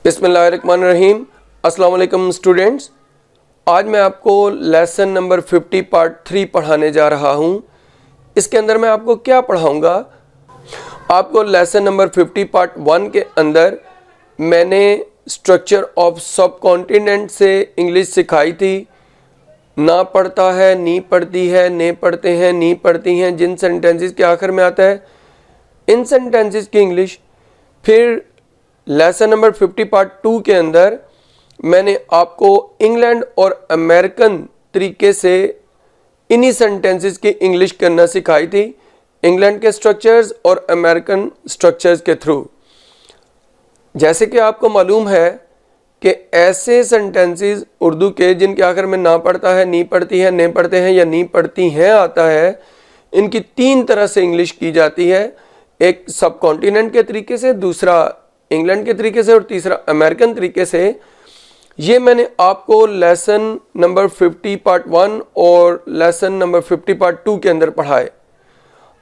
बिस्मिल्लाहिर्रहमानिर्रहीम। अस्सलाम वालेकुम स्टूडेंट्स। आज मैं आपको लेसन नंबर 50 पार्ट 3 पढ़ाने जा रहा हूँ। इसके अंदर मैं आपको क्या पढ़ाऊँगा? आपको लेसन नंबर 50 पार्ट 1 के अंदर मैंने स्ट्रक्चर ऑफ सब कॉन्टिनेंट से इंग्लिश सिखाई थी। ना पढ़ता है, नी पढ़ती है, ने पढ़ते हैं, नी पढ़ती हैं, जिन सेंटेंसेस के आखिर में आता है इन सेंटेंसेस की इंग्लिश। फिर लेसन नंबर 50 पार्ट 2 के अंदर मैंने आपको इंग्लैंड और अमेरिकन तरीके से इन्हीं सेंटेंसेस की इंग्लिश करना सिखाई थी, इंग्लैंड के स्ट्रक्चर्स और अमेरिकन स्ट्रक्चर्स के थ्रू। जैसे कि आपको मालूम है कि ऐसे सेंटेंसेस उर्दू के जिनके आखिर में ना पढ़ता है, नी पढ़ती है, ने पढ़ते हैं या नी पढ़ती हैं आता है, इनकी 3 तरह से इंग्लिश की जाती है। एक सब कॉन्टिनेंट के तरीके से, दूसरा इंग्लैंड के तरीके से और तीसरा अमेरिकन तरीके से। ये मैंने आपको लेसन नंबर 50 पार्ट 1 और लेसन नंबर 50 पार्ट 2 के अंदर पढ़ाए।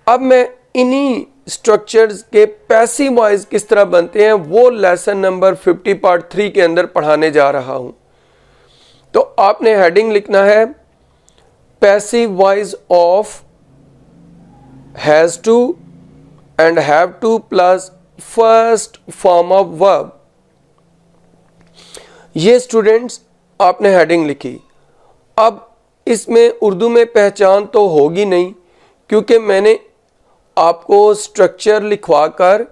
अब मैं इन्हीं स्ट्रक्चर्स के पैसिव वॉइस किस तरह बनते हैं वो लेसन नंबर 50 पार्ट 3 के अंदर पढ़ाने जा रहा हूं। तो आपने हेडिंग लिखना है passive voice of has to and have to plus first form of verb. ये स्टूडेंट्स आपने हेडिंग लिखी। अब इसमें उर्दू में पहचान तो होगी नहीं, क्योंकि मैंने आपको स्ट्रक्चर लिखवाकर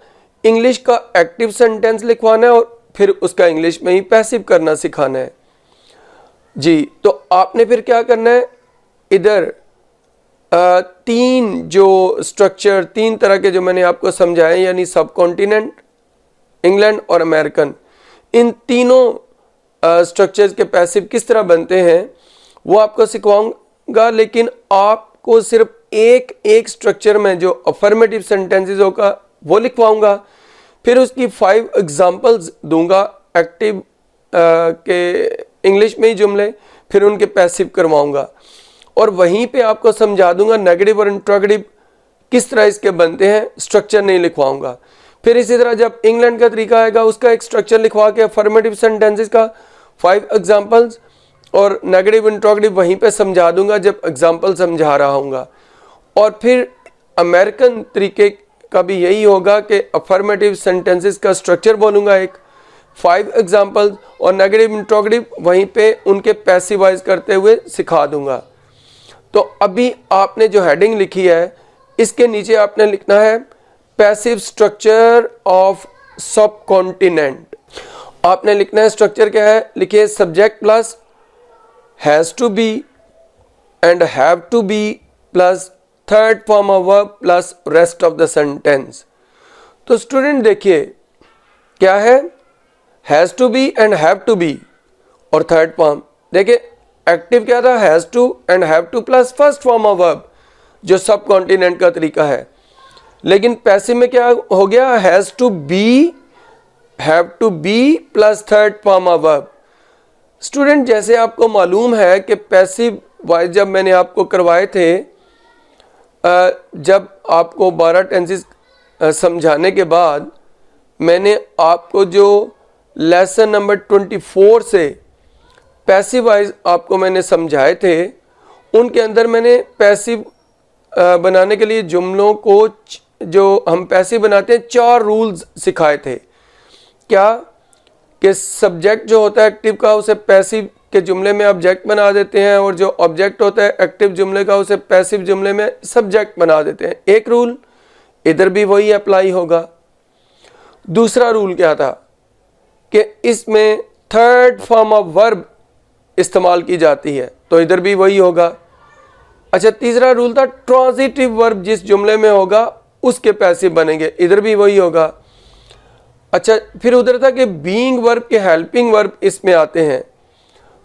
इंग्लिश का एक्टिव सेंटेंस लिखवाना है और फिर उसका इंग्लिश में ही पैसिव करना सिखाना है जी। तो आपने फिर क्या करना है, इधर 3 जो स्ट्रक्चर 3 तरह के जो मैंने आपको समझाए, यानी सब कॉन्टिनेंट, इंग्लैंड और अमेरिकन, इन तीनों स्ट्रक्चर्स के पैसिव किस तरह बनते हैं वो आपको सिखवाऊंगा। लेकिन आपको सिर्फ एक स्ट्रक्चर में जो अफर्मेटिव सेंटेंसेस होगा वो लिखवाऊंगा, फिर उसकी 5 एग्जांपल्स दूंगा एक्टिव के इंग्लिश में ही जुमले, फिर उनके पैसिव करवाऊंगा और वहीं पे आपको समझा दूंगा नेगेटिव और इंट्रोगेटिव किस तरह इसके बनते हैं, स्ट्रक्चर नहीं लिखवाऊंगा। फिर इसी तरह जब इंग्लैंड का तरीका आएगा उसका एक स्ट्रक्चर लिखवा के अफर्मेटिव सेंटेंसेस का 5 एग्जांपल्स और नेगेटिव इंट्रोगेटिव वहीं पे समझा दूंगा जब एग्जांपल समझा रहा हूँगा। और फिर अमेरिकन तरीके का भी यही होगा कि अफर्मेटिव सेंटेंसेस का स्ट्रक्चर बोलूँगा एक, 5 एग्जांपल्स और नेगेटिव इंट्रोगेटिव वहीं पे उनके पैसिवाइज करते हुए सिखा दूंगा। तो अभी आपने जो हेडिंग लिखी है इसके नीचे आपने लिखना है passive structure of sub continent. आपने लिखना है स्ट्रक्चर क्या है, लिखिए subject plus has to be and have to be plus third form of verb plus rest of the sentence. तो स्टूडेंट देखिए क्या है, has to be and have to be और थर्ड फॉर्म। देखिए एक्टिव क्या था, has to and have to plus first form of verb जो sub continent का तरीका है। लेकिन पैसिव में क्या हो गया, has to be plus third form of verb. Student जैसे आपको मालूम है कि पैसिव वॉइस जब मैंने आपको करवाए थे, जब आपको 12 टेंसेस समझाने के बाद मैंने आपको जो लेसन नंबर 24 से पैसिव वॉइस आपको मैंने समझाए थे, उनके अंदर मैंने पैसिव बनाने के लिए जुमलों को जो हम पैसिव बनाते हैं 4 रूल्स सिखाए थे। क्या कि सब्जेक्ट जो होता है एक्टिव का उसे पैसिव के जुमले में ऑब्जेक्ट बना देते हैं और जो ऑब्जेक्ट होता है एक्टिव जुमले का उसे पैसिव जुमले में सब्जेक्ट बना देते हैं। एक रूल इधर भी वही अप्लाई होगा। दूसरा रूल क्या था कि इसमें थर्ड फॉर्म ऑफ वर्ब इस्तेमाल की जाती है, तो इधर भी वही होगा। अच्छा, तीसरा रूल था ट्रांजिटिव वर्ब जिस जुमले में होगा उसके पैसिव बनेंगे, इधर भी वही होगा। अच्छा, फिर उधर था कि बीइंग वर्ब के हेल्पिंग वर्ब इसमें आते हैं,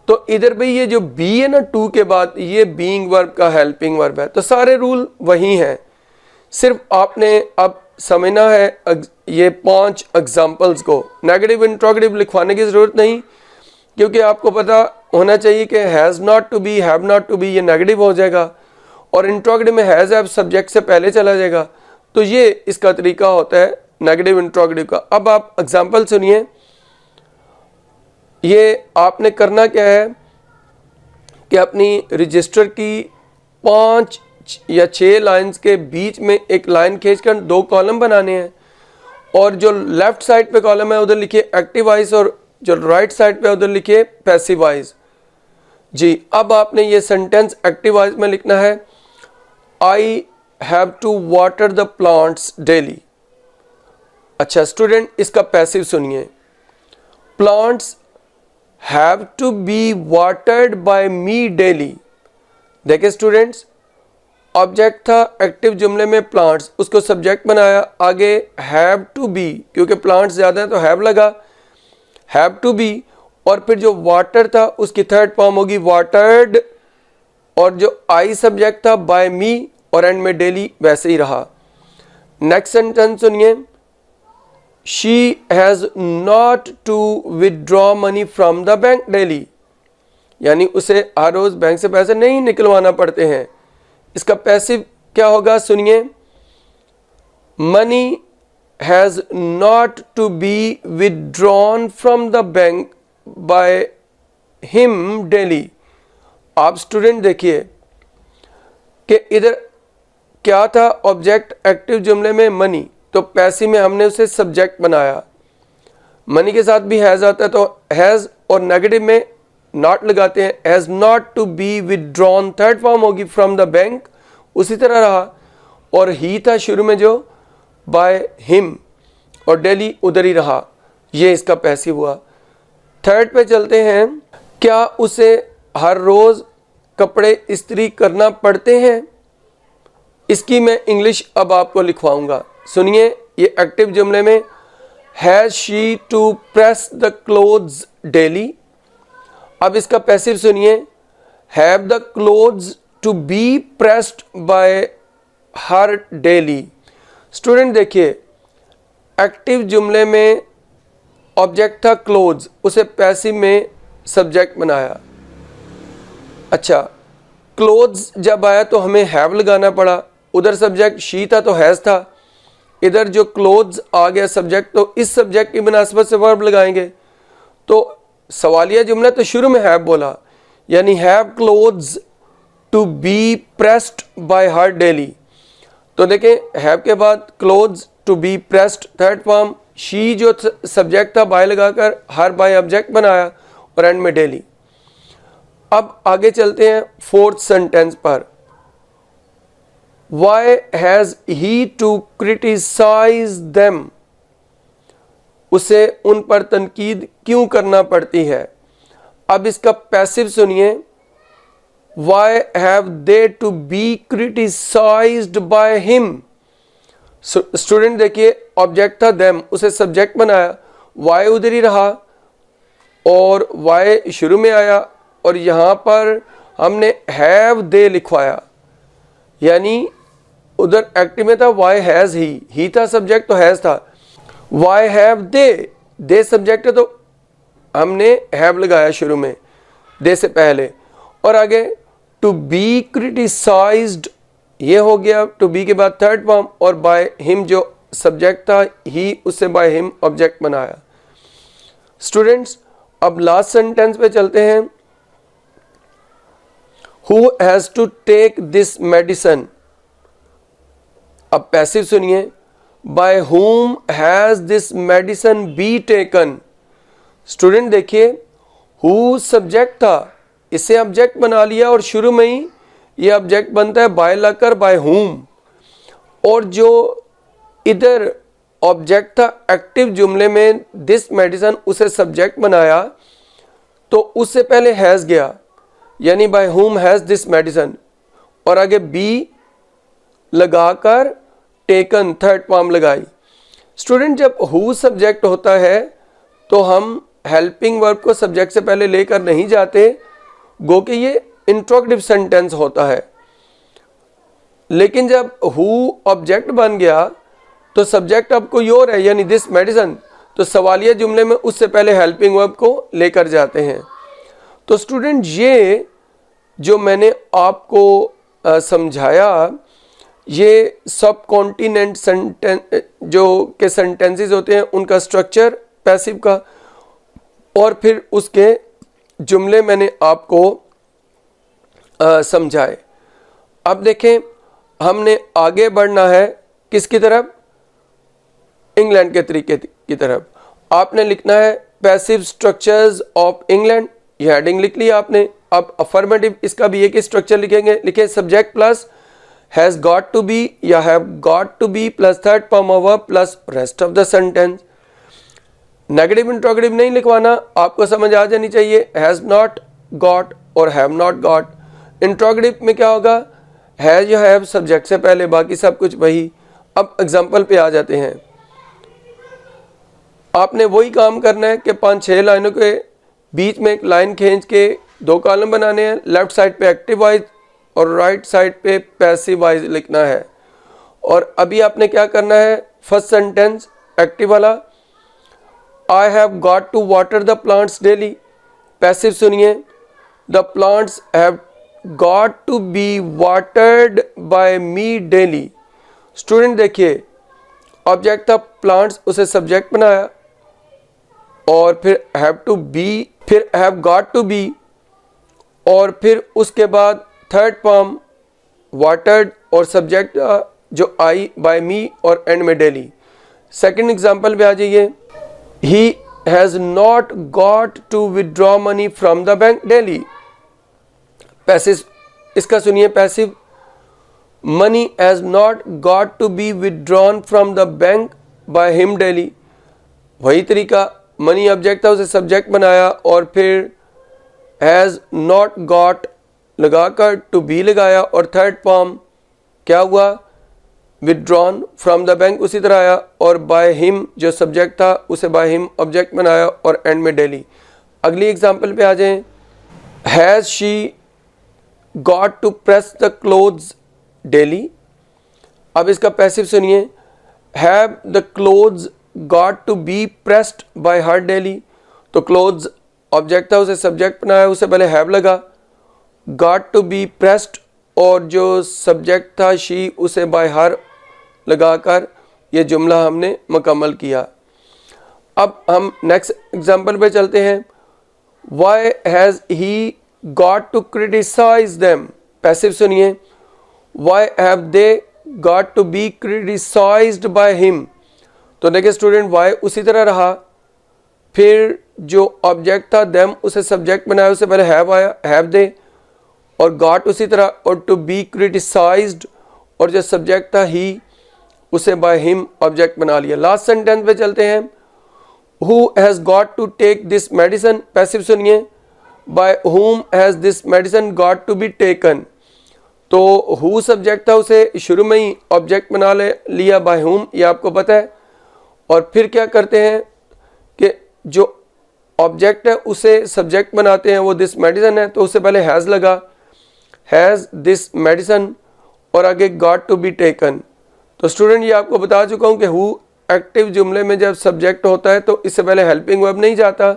तो इधर भी ये जो बी है ना 2 के बाद, ये बीइंग वर्ब का हेल्पिंग वर्ब है। तो सारे रूल वही हैं, सिर्फ आपने अब समझना है ये 5 एग्जाम्पल्स को। नेगेटिव इंट्रोगेटिव लिखवाने की ज़रूरत नहीं, क्योंकि आपको पता होना चाहिए कि has not to be, have not to be ये नेगेटिव हो जाएगा और इंट्रोगेटिव में हैज़ हैव सब्जेक्ट से पहले चला जाएगा। तो ये इसका तरीका होता है नेगेटिव इंट्रोगेटिव का। अब आप एग्जाम्पल सुनिए। ये आपने करना क्या है कि अपनी रजिस्टर की 5 या 6 लाइंस के बीच में एक लाइन खींचकर 2 कॉलम बनाने हैं, और जो लेफ्ट साइड पे कॉलम है उधर लिखिए एक्टिव वॉइस और जो राइट साइड पे उधर लिखिए पैसिव वॉइस। जी, अब आपने ये सेंटेंस एक्टिव वॉइस में लिखना है, I have to water the plants daily. अच्छा स्टूडेंट, इसका पैसिव सुनिए, plants have to be watered by me daily. देखिए स्टूडेंट्स, ऑब्जेक्ट था एक्टिव जुमले में प्लांट्स, उसको सब्जेक्ट बनाया, आगे हैव टू बी, क्योंकि प्लांट्स ज़्यादा है तो हैव लगा, हैव टू बी, और फिर जो वाटर था उसकी थर्ड फॉर्म होगी वाटर्ड, और जो आई सब्जेक्ट था बाय मी, और एंड में डेली वैसे ही रहा। नेक्स्ट सेंटेंस सुनिए, she has not to withdraw money from the bank daily, यानी उसे हर रोज़ बैंक से पैसे नहीं निकलवाना पड़ते हैं। इसका पैसिव क्या होगा सुनिए, money has not to be withdrawn from the bank by him daily. आप स्टूडेंट देखिए कि इधर क्या था, ऑब्जेक्ट एक्टिव जुमले में मनी, तो पैसिव में हमने उसे सब्जेक्ट बनाया, मनी के साथ भी हैज़ आता है तो हैज़, और नेगेटिव में नॉट लगाते हैं, has not to be withdrawn third form होगी फ्रॉम द बैंक, उसी तरह रहा, और ही था शुरू में जो बाय हिम, और डेली उधर ही रहा, ये इसका पैसिव हुआ। थर्ड पे चलते हैं, क्या उसे हर रोज़ कपड़े इस्त्री करना पड़ते हैं? इसकी मैं इंग्लिश अब आपको लिखवाऊंगा, सुनिए। ये एक्टिव जुमले में has she to press the clothes daily. अब इसका पैसिव सुनिए, have the clothes to be pressed by her daily. Student देखिए, एक्टिव जुमले में ऑब्जेक्ट था क्लोथ्स, उसे पैसिव में सब्जेक्ट बनाया। अच्छा, क्लोथ्स जब आया तो हमें हैव लगाना पड़ा, उधर सब्जेक्ट शी था तो हैज़ था, इधर जो क्लोथ्स आ गया सब्जेक्ट, तो इस सब्जेक्ट की मुनासिबत से वर्ब लगाएंगे। तो सवालिया जुमला तो शुरू में हैव बोला, यानी have clothes to be pressed by her daily. तो देखें, हैव के बाद clothes to be pressed third form, she जो सब्जेक्ट था बाय लगाकर हर बाय ऑब्जेक्ट बनाया, और एंड में डेली। अब आगे चलते हैं फोर्थ सेंटेंस पर, why has he to criticise them, उसे उन पर तनकीद क्यों करना पड़ती है? अब इसका पैसिव सुनिए, why have they to be criticised by him. Student देखिए, ऑब्जेक्ट था देम, उसे सब्जेक्ट बनाया, वाई उधर ही रहा, और वाई शुरू में आया, और यहाँ पर हमने हैव दे लिखवाया, यानी उधर एक्टिव में था वाई हैज़ ही था सब्जेक्ट तो हैज़ था, वाई हैव दे सब्जेक्ट है तो हमने हैव लगाया शुरू में दे से पहले, और आगे टू बी क्रिटिसाइज्ड ये हो गया, टू बी के बाद थर्ड फॉर्म, और बाय हिम जो सब्जेक्ट था ही, उससे बाय हिम ऑब्जेक्ट बनाया। स्टूडेंट्स, अब लास्ट सेंटेंस पे चलते हैं, who has to take this medicine. अब पैसिव सुनिए, by whom has this medicine be taken. Student देखिए, हु सब्जेक्ट था, इसे ऑब्जेक्ट बना लिया, और शुरू में ही ये ऑब्जेक्ट बनता है बाय लगकर बाय whom, और जो इधर ऑब्जेक्ट था एक्टिव जुमले में दिस मेडिसिन, उसे सब्जेक्ट बनाया, तो उससे पहले हैज़ गया, यानी by whom has this medicine, और आगे बी लगाकर टेकन थर्ड फॉर्म लगाई। स्टूडेंट, जब हु सब्जेक्ट होता है तो हम हेल्पिंग वर्ब को सब्जेक्ट से पहले लेकर नहीं जाते, गो कि ये इंट्रोगेटिव सेंटेंस होता है। लेकिन जब हु ऑब्जेक्ट बन गया तो सब्जेक्ट अब कोई और है, यानी दिस मेडिसिन, तो सवालिया जुमले में उससे पहले हेल्पिंग वर्ब को लेकर जाते हैं। तो स्टूडेंट, ये जो मैंने आपको समझाया, ये सब कॉन्टिनेंट सेंटेंस जो के सेंटेंसेस होते हैं, उनका स्ट्रक्चर पैसिव का, और फिर उसके जुमले मैंने आपको समझाए। अब देखें, हमने आगे बढ़ना है किसकी तरफ? इंग्लैंड के तरीके की तरफ। आपने लिखना है पैसिव स्ट्रक्चर्स ऑफ इंग्लैंड, ये हेडिंग लिख लिया आपने। अब अफर्मेटिव इसका भी एक ही स्ट्रक्चर लिखेंगे। लिखे subject plus has got to be या have got to be plus third form of verb plus rest of the sentence. Negative interrogative नहीं लिखवाना, आपको समझ आ जानी चाहिए हैज नॉट गॉट और हैव नॉट गॉट। इंट्रोगेटिव में क्या होगा? हैज या हैव सब्जेक्ट से पहले, बाकी सब कुछ वही। अब एग्जाम्पल पे आ जाते हैं। आपने वही काम करना है कि 5-6 लाइनों के बीच में एक लाइन खींच के 2 कॉलम बनाने हैं। लेफ्ट साइड पे एक्टिव वाइज और राइट साइड पे पैसिव वाइज लिखना है। और अभी आपने क्या करना है? फर्स्ट सेंटेंस एक्टिव वाला, I have got to water the plants daily. Passive सुनिए, the plants have got to be watered by me daily. Student देखिए, ऑब्जेक्ट था प्लांट्स, उसे सब्जेक्ट बनाया और फिर हैव टू बी, फिर हैव गॉट टू बी और फिर उसके बाद थर्ड फॉर्म वाटर्ड और सब्जेक्ट जो आई बाय मी और एंड में डेली। सेकंड एग्जांपल पे आ जाइए, he has not got to withdraw money from the bank daily. Passive इसका सुनिए, passive money has not got to be withdrawn from the bank by him daily. वही तरीका, money object था, उसे subject बनाया और फिर हैज नॉट गॉट लगाकर टू बी लगाया और थर्ड फॉर्म क्या हुआ? विदड्रॉन फ्रॉम द बैंक उसी तरह आया और बाय हिम जो सब्जेक्ट था उसे बाय हिम ऑब्जेक्ट बनाया और एंड में डेली। अगली एग्जांपल पे आ जाएं, has she got to press the clothes daily. अब इसका पैसिव सुनिए, have the clothes got to be pressed by her daily. तो क्लोथ्स ऑब्जेक्ट था, उसे सब्जेक्ट बनाया, उसे पहले हैव लगा, गॉट टू बी प्रेस्ड और जो सब्जेक्ट था शी उसे बाय हर लगाकर ये जुमला हमने मुकम्मल किया। अब हम नेक्स्ट एग्जांपल पे चलते हैं, why has he got to criticise them. Passive सुनिए, why have they got to be criticised by him. तो देखिए स्टूडेंट, वाई उसी तरह रहा, फिर जो ऑब्जेक्ट था देम उसे सब्जेक्ट बनाया, उससे पहले हैव आया, हैव दे और गॉट उसी तरह और टू बी क्रिटिसाइज्ड और जो सब्जेक्ट था ही उसे बाय हिम ऑब्जेक्ट बना लिया। लास्ट सेंटेंस पे चलते हैं, who has got to take this medicine. Passive सुनिए, by whom has this medicine got to be taken. तो हु सब्जेक्ट था, उसे शुरू में ही ऑब्जेक्ट बना लिया बाय हुम, ये आपको पता है। और फिर क्या करते हैं कि जो ऑब्जेक्ट है उसे सब्जेक्ट बनाते हैं, वो दिस मेडिसिन है तो उससे पहले हैज़ लगा, हैज़ दिस मेडिसिन और आगे गॉट टू बी टेकन। तो स्टूडेंट ये आपको बता चुका हूँ कि हु एक्टिव जुमले में जब सब्जेक्ट होता है तो इससे पहले हेल्पिंग वर्ब नहीं जाता,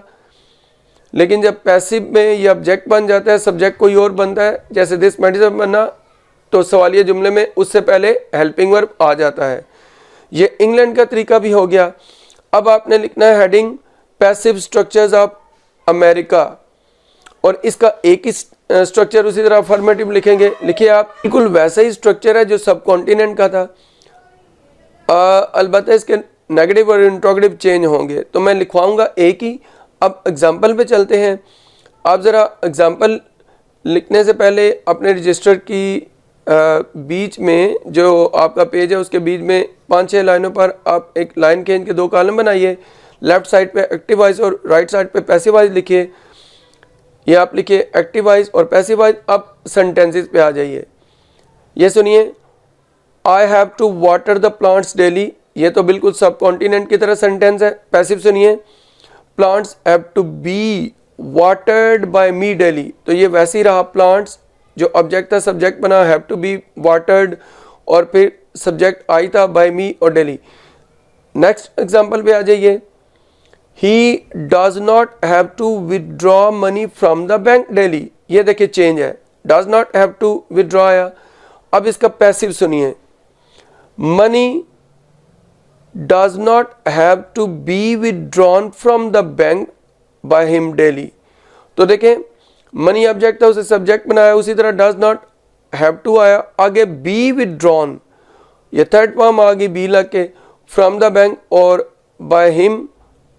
लेकिन जब पैसिव में ये ऑब्जेक्ट बन जाता है, सब्जेक्ट कोई और बनता है, जैसे दिस मेडिसिन बनना, तो सवालिया जुमले में उससे पहले हेल्पिंग वर्ब आ जाता है। ये इंग्लैंड का तरीका भी हो गया। अब आपने लिखना है heading passive structures of America और इसका एक ही स्ट्रक्चर उसी तरह अफर्मेटिव लिखेंगे। लिखिए आप, बिल्कुल वैसा ही स्ट्रक्चर है जो सब कॉन्टिनेंट का था, अलबत्ता इसके नेगेटिव और इंट्रोगेटिव चेंज होंगे, तो मैं लिखवाऊंगा एक ही। अब एग्जाम्पल पे चलते हैं। आप ज़रा एग्जाम्पल लिखने से पहले अपने रजिस्टर की बीच में जो आपका पेज है उसके बीच में 5-6 लाइनों पर आप एक लाइन खींच के 2 कॉलम बनाइए। लेफ्ट साइड पे एक्टिव वाइज और राइट साइड पे पैसिव वाइज लिखिए। ये आप लिखिए एक्टिव वाइज और पैसिव वाइज। अब सेंटेंसेस पे आ जाइए। ये सुनिए, I have to water the plants daily. ये तो बिल्कुल सब कॉन्टिनेंट की तरह सेंटेंस है। पैसिव सुनिए, plants have to be watered by me daily. तो ये वैसे ही रहा, प्लांट्स जो ऑब्जेक्ट था सब्जेक्ट बना, हैव टू बी वाटर्ड और फिर सब्जेक्ट आई था बाय मी और डेली। नेक्स्ट एग्जांपल पे आ जाइए, he does not have to withdraw money from the bank daily. ये देखिए चेंज है, does not have to withdraw आया। अब इसका पैसिव सुनिए, money does not have to be withdrawn from the bank by him daily. तो देखें money object था, उसे सब्जेक्ट बनाया, उसी तरह डज नॉट हैव टू आया, आगे बी विदड्रॉन, ये थर्ड फॉर्म आ गई बी लग के, फ्रॉम द बैंक और बाय हिम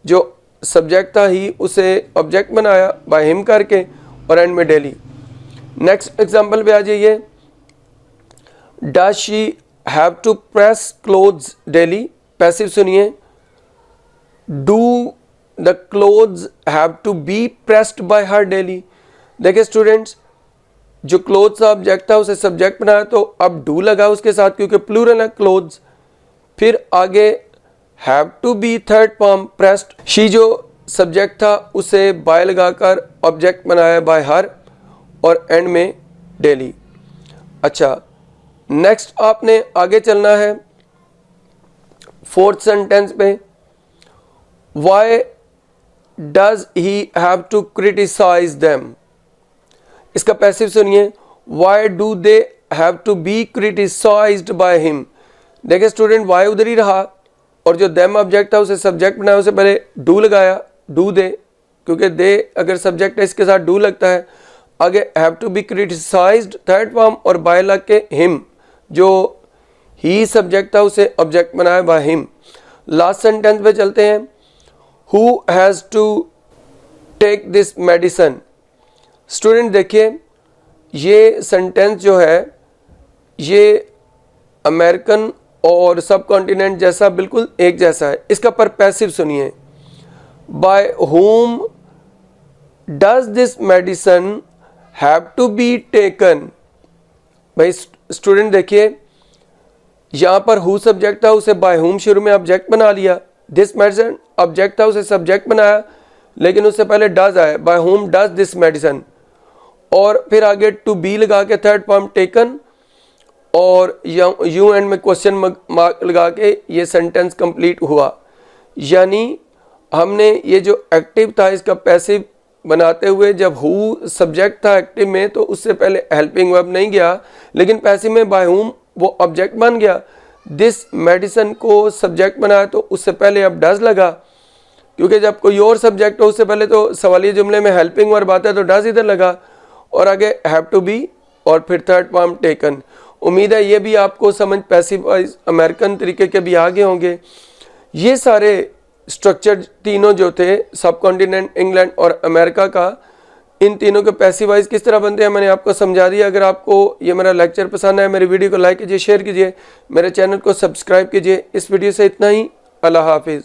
जो सब्जेक्ट था ही उसे ऑब्जेक्ट बनाया बाय हिम करके और एंड में डेली। नेक्स्ट एग्जांपल पे आ जाइए, does she have to press clothes daily, passive सुनिए, do the clothes have to be pressed by her daily. देखिए स्टूडेंट्स, जो क्लोथ्स ऑब्जेक्ट था उसे सब्जेक्ट बनाया तो अब डू लगा उसके साथ क्योंकि प्लूरल है क्लोथ्स, फिर आगे have to be third form pressed, she जो सब्जेक्ट था उसे बाय लगाकर ऑब्जेक्ट बनाया बाय हर और एंड में डेली। अच्छा नेक्स्ट आपने आगे चलना है फोर्थ सेंटेंस पे, why does he have to criticise them, इसका पैसिव सुनिए, why do they have to be criticised by him. देखिए स्टूडेंट वाई उधर ही रहा और जो देम ऑब्जेक्ट था उसे सब्जेक्ट बनाया, उसे पहले डू लगाया, डू दे, क्योंकि दे अगर सब्जेक्ट है इसके साथ डू लगता है, आगे have to be criticised third form और बाय लग के हिम जो ही सब्जेक्ट था उसे ऑब्जेक्ट बनाया बाय हिम। लास्ट सेंटेंस पे चलते हैं, who has to take this medicine. Student देखिए ये सेंटेंस जो है ये अमेरिकन और सब कॉन्टिनेंट जैसा बिल्कुल एक जैसा है, इसका पर पैसिव सुनिए, by whom does this medicine have to be taken. भाई स्टूडेंट देखिए यहाँ पर हु सब्जेक्ट था उसे बाय होम शुरू में ऑब्जेक्ट बना लिया, दिस मेडिसिन ऑब्जेक्ट था उसे सब्जेक्ट बनाया, लेकिन उससे पहले डज आया, by whom does this medicine, और फिर आगे टू बी लगा के थर्ड फॉर्म टेकन और यू एंड में क्वेश्चन मार्क लगा के ये सेंटेंस कंप्लीट हुआ। यानी हमने ये जो एक्टिव था इसका पैसिव बनाते हुए जब हु सब्जेक्ट था एक्टिव में तो उससे पहले हेल्पिंग वर्ब नहीं गया, लेकिन पैसिव में बाय हुम वो ऑब्जेक्ट बन गया। दिस मेडिसिन को सब्जेक्ट बनाया तो उससे पहले अब डज लगा, क्योंकि जब कोई और सब्जेक्ट हो उससे पहले तो सवालिया जुमले में हेल्पिंग वर्ब आता है तो डज इधर लगा और आगे हैव टू बी और फिर थर्ड फॉर्म टेकन। उम्मीद है ये भी आपको समझ पैसिव वाइज अमेरिकन तरीके के भी आगे होंगे। ये सारे स्ट्रक्चर तीनों जो थे सब कॉन्टिनेंट इंग्लैंड और अमेरिका का, इन तीनों के पैसिव वाइज किस तरह बनते हैं मैंने आपको समझा दिया। अगर आपको ये मेरा लेक्चर पसंद है मेरी वीडियो को लाइक कीजिए, शेयर कीजिए, मेरे चैनल को सब्सक्राइब कीजिए। इस वीडियो से इतना ही, अल्लाह हाफिज़।